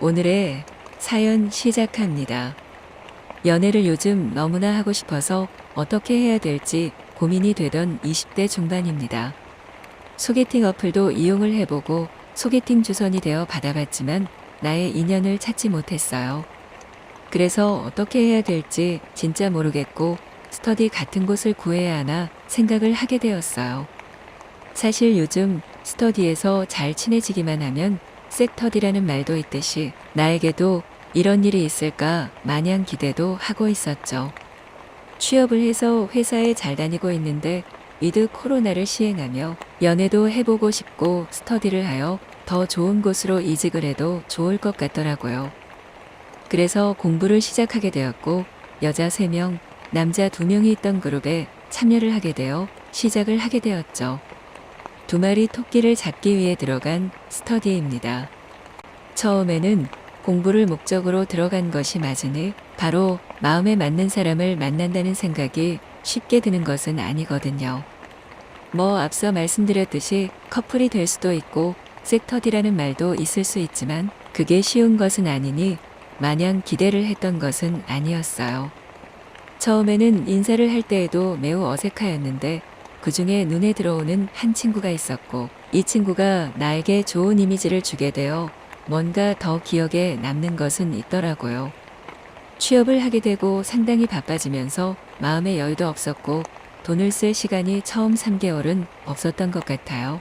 오늘의 사연 시작합니다. 연애를 요즘 너무나 하고 싶어서 어떻게 해야 될지 고민이 되던 20대 중반입니다. 소개팅 어플도 이용을 해보고 소개팅 주선이 되어 받아봤지만 나의 인연을 찾지 못했어요. 그래서 어떻게 해야 될지 진짜 모르겠고 스터디 같은 곳을 구해야 하나 생각을 하게 되었어요. 사실 요즘 스터디에서 잘 친해지기만 하면 섹터디라는 말도 있듯이 나에게도 이런 일이 있을까 마냥 기대도 하고 있었죠. 취업을 해서 회사에 잘 다니고 있는데 위드 코로나를 시행하며 연애도 해보고 싶고 스터디를 하여 더 좋은 곳으로 이직을 해도 좋을 것 같더라고요. 그래서 공부를 시작하게 되었고 여자 3명, 남자 2명이 있던 그룹에 참여를 하게 되어 시작을 하게 되었죠. 2마리 토끼를 잡기 위해 들어간 스터디입니다. 처음에는 공부를 목적으로 들어간 것이 맞으니 바로 마음에 맞는 사람을 만난다는 생각이 쉽게 드는 것은 아니거든요. 앞서 말씀드렸듯이 커플이 될 수도 있고 섹터디라는 말도 있을 수 있지만 그게 쉬운 것은 아니니 마냥 기대를 했던 것은 아니었어요. 처음에는 인사를 할 때에도 매우 어색하였는데 그 중에 눈에 들어오는 한 친구가 있었고 이 친구가 나에게 좋은 이미지를 주게 되어 뭔가 더 기억에 남는 것은 있더라고요. 취업을 하게 되고 상당히 바빠지면서 마음의 여유도 없었고 돈을 쓸 시간이 처음 3개월은 없었던 것 같아요.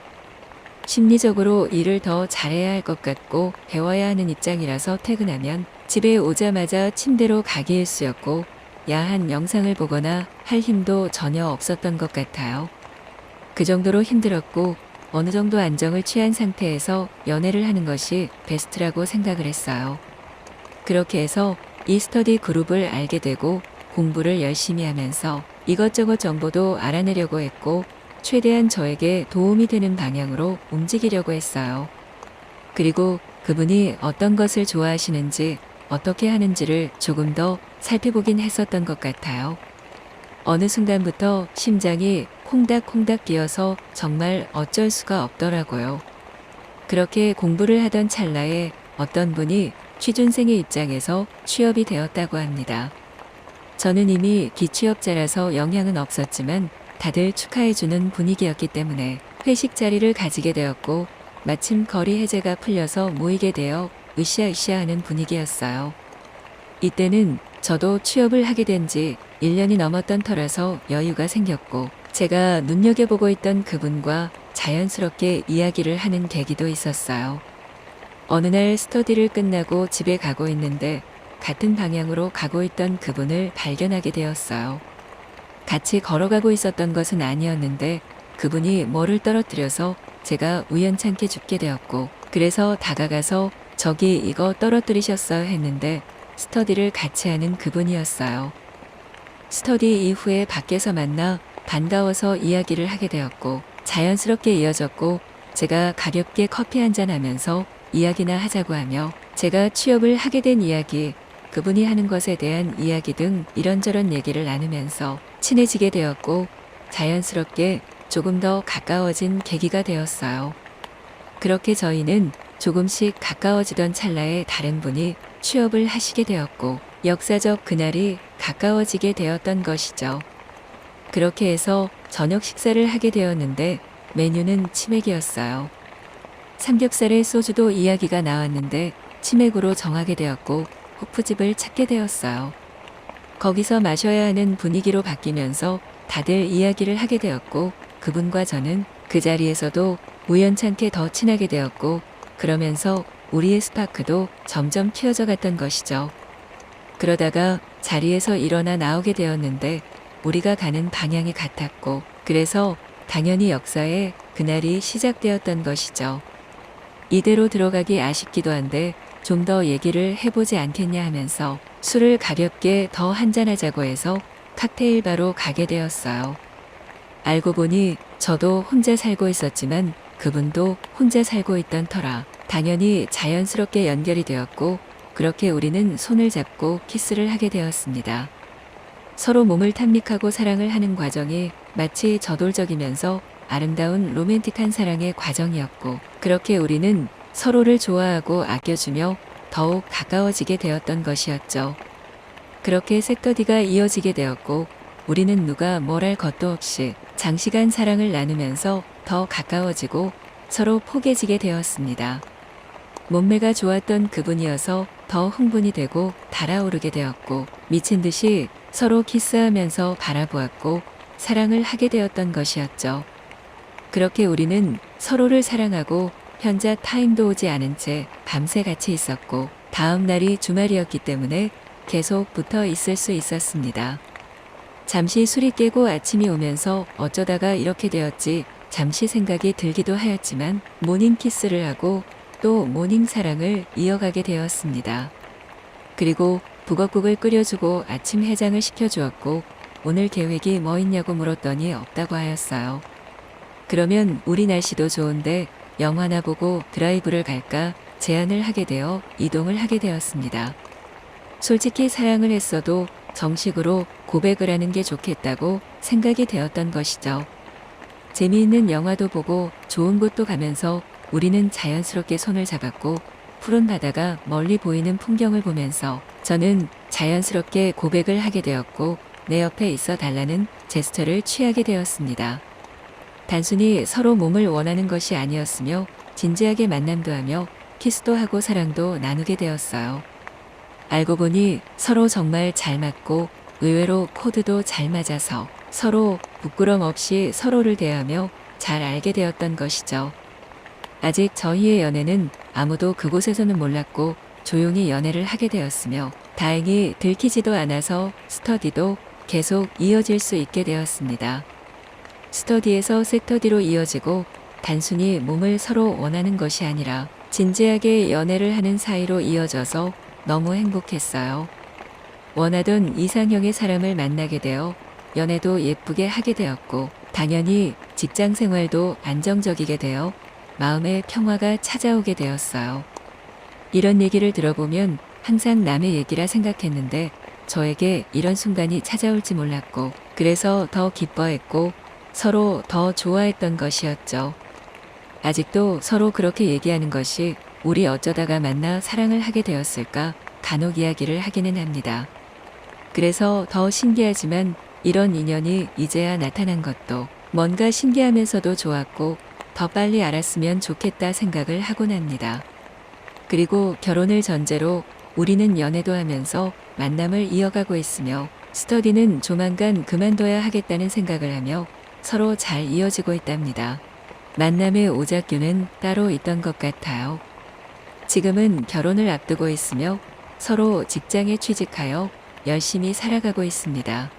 심리적으로 일을 더 잘해야 할 것 같고 배워야 하는 입장이라서 퇴근하면 집에 오자마자 침대로 가기 일쑤였고 야한 영상을 보거나 할 힘도 전혀 없었던 것 같아요. 그 정도로 힘들었고 어느 정도 안정을 취한 상태에서 연애를 하는 것이 베스트라고 생각을 했어요. 그렇게 해서 이 스터디 그룹을 알게 되고 공부를 열심히 하면서 이것저것 정보도 알아내려고 했고 최대한 저에게 도움이 되는 방향으로 움직이려고 했어요. 그리고 그분이 어떤 것을 좋아하시는지 어떻게 하는지를 조금 더 살펴보긴 했었던 것 같아요. 어느 순간부터 심장이 콩닥콩닥 뛰어서 정말 어쩔 수가 없더라고요. 그렇게 공부를 하던 찰나에 어떤 분이 취준생의 입장에서 취업이 되었다고 합니다. 저는 이미 기취업자라서 영향은 없었지만 다들 축하해주는 분위기였기 때문에 회식 자리를 가지게 되었고 마침 거리 해제가 풀려서 모이게 되어 으쌰으쌰 하는 분위기였어요. 이때는 저도 취업을 하게 된 지 1년이 넘었던 터라서 여유가 생겼고 제가 눈여겨보고 있던 그분과 자연스럽게 이야기를 하는 계기도 있었어요. 어느 날 스터디를 끝나고 집에 가고 있는데 같은 방향으로 가고 있던 그분을 발견하게 되었어요. 같이 걸어가고 있었던 것은 아니었는데 그분이 뭐를 떨어뜨려서 제가 우연찮게 죽게 되었고 그래서 다가가서 저기 이거 떨어뜨리셨어요 했는데 스터디를 같이 하는 그분이었어요. 스터디 이후에 밖에서 만나 반가워서 이야기를 하게 되었고 자연스럽게 이어졌고 제가 가볍게 커피 한잔 하면서 이야기나 하자고 하며 제가 취업을 하게 된 이야기, 그분이 하는 것에 대한 이야기 등 이런저런 얘기를 나누면서 친해지게 되었고 자연스럽게 조금 더 가까워진 계기가 되었어요. 그렇게 저희는 조금씩 가까워지던 찰나에 다른 분이 취업을 하시게 되었고 역사적 그날이 가까워지게 되었던 것이죠. 그렇게 해서 저녁 식사를 하게 되었는데 메뉴는 치맥이었어요. 삼겹살에 소주도 이야기가 나왔는데 치맥으로 정하게 되었고 호프집을 찾게 되었어요. 거기서 마셔야 하는 분위기로 바뀌면서 다들 이야기를 하게 되었고 그분과 저는 그 자리에서도 우연찮게 더 친하게 되었고 그러면서 우리의 스파크도 점점 키워져 갔던 것이죠. 그러다가 자리에서 일어나 나오게 되었는데 우리가 가는 방향이 같았고 그래서 당연히 역사에 그날이 시작되었던 것이죠. 이대로 들어가기 아쉽기도 한데 좀 더 얘기를 해보지 않겠냐 하면서 술을 가볍게 더 한잔하자고 해서 칵테일 바로 가게 되었어요. 알고 보니 저도 혼자 살고 있었지만 그분도 혼자 살고 있던 터라 당연히 자연스럽게 연결이 되었고 그렇게 우리는 손을 잡고 키스를 하게 되었습니다. 서로 몸을 탐닉하고 사랑을 하는 과정이 마치 저돌적이면서 아름다운 로맨틱한 사랑의 과정이었고, 그렇게 우리는 서로를 좋아하고 아껴주며 더욱 가까워지게 되었던 것이었죠. 그렇게 섹터디가 이어지게 되었고, 우리는 누가 뭘 할 것도 없이 장시간 사랑을 나누면서 더 가까워지고 서로 포개지게 되었습니다. 몸매가 좋았던 그분이어서 더 흥분이 되고 달아오르게 되었고, 미친 듯이 서로 키스하면서 바라보았고 사랑을 하게 되었던 것이었죠. 그렇게 우리는 서로를 사랑하고 현자 타임도 오지 않은 채 밤새 같이 있었고, 다음 날이 주말이었기 때문에 계속 붙어 있을 수 있었습니다. 잠시 술이 깨고 아침이 오면서 어쩌다가 이렇게 되었지 잠시 생각이 들기도 하였지만, 모닝 키스를 하고 또 모닝 사랑을 이어가게 되었습니다. 그리고 북엇국을 끓여주고 아침 해장을 시켜주었고, 오늘 계획이 뭐 있냐고 물었더니 없다고 하였어요. 그러면 우리 날씨도 좋은데 영화나 보고 드라이브를 갈까 제안을 하게 되어 이동을 하게 되었습니다. 솔직히 사랑을 했어도 정식으로 고백을 하는 게 좋겠다고 생각이 되었던 것이죠. 재미있는 영화도 보고 좋은 곳도 가면서 우리는 자연스럽게 손을 잡았고, 푸른 바다가 멀리 보이는 풍경을 보면서 저는 자연스럽게 고백을 하게 되었고, 내 옆에 있어 달라는 제스처를 취하게 되었습니다. 단순히 서로 몸을 원하는 것이 아니었으며 진지하게 만남도 하며 키스도 하고 사랑도 나누게 되었어요. 알고 보니 서로 정말 잘 맞고 의외로 코드도 잘 맞아서 서로 부끄럼 없이 서로를 대하며 잘 알게 되었던 것이죠. 아직 저희의 연애는 아무도 그곳에서는 몰랐고 조용히 연애를 하게 되었으며, 다행히 들키지도 않아서 스터디도 계속 이어질 수 있게 되었습니다. 스터디에서 섹터디로 이어지고, 단순히 몸을 서로 원하는 것이 아니라 진지하게 연애를 하는 사이로 이어져서 너무 행복했어요. 원하던 이상형의 사람을 만나게 되어 연애도 예쁘게 하게 되었고, 당연히 직장 생활도 안정적이게 되어 마음의 평화가 찾아오게 되었어요. 이런 얘기를 들어보면 항상 남의 얘기라 생각했는데 저에게 이런 순간이 찾아올지 몰랐고, 그래서 더 기뻐했고 서로 더 좋아했던 것이었죠. 아직도 서로 그렇게 얘기하는 것이 우리 어쩌다가 만나 사랑을 하게 되었을까 간혹 이야기를 하기는 합니다. 그래서 더 신기하지만 이런 인연이 이제야 나타난 것도 뭔가 신기하면서도 좋았고, 더 빨리 알았으면 좋겠다 생각을 하곤 합니다. 그리고 결혼을 전제로 우리는 연애도 하면서 만남을 이어가고 있으며, 스터디는 조만간 그만둬야 하겠다는 생각을 하며 서로 잘 이어지고 있답니다. 만남의 오작교는 따로 있던 것 같아요. 지금은 결혼을 앞두고 있으며 서로 직장에 취직하여 열심히 살아가고 있습니다.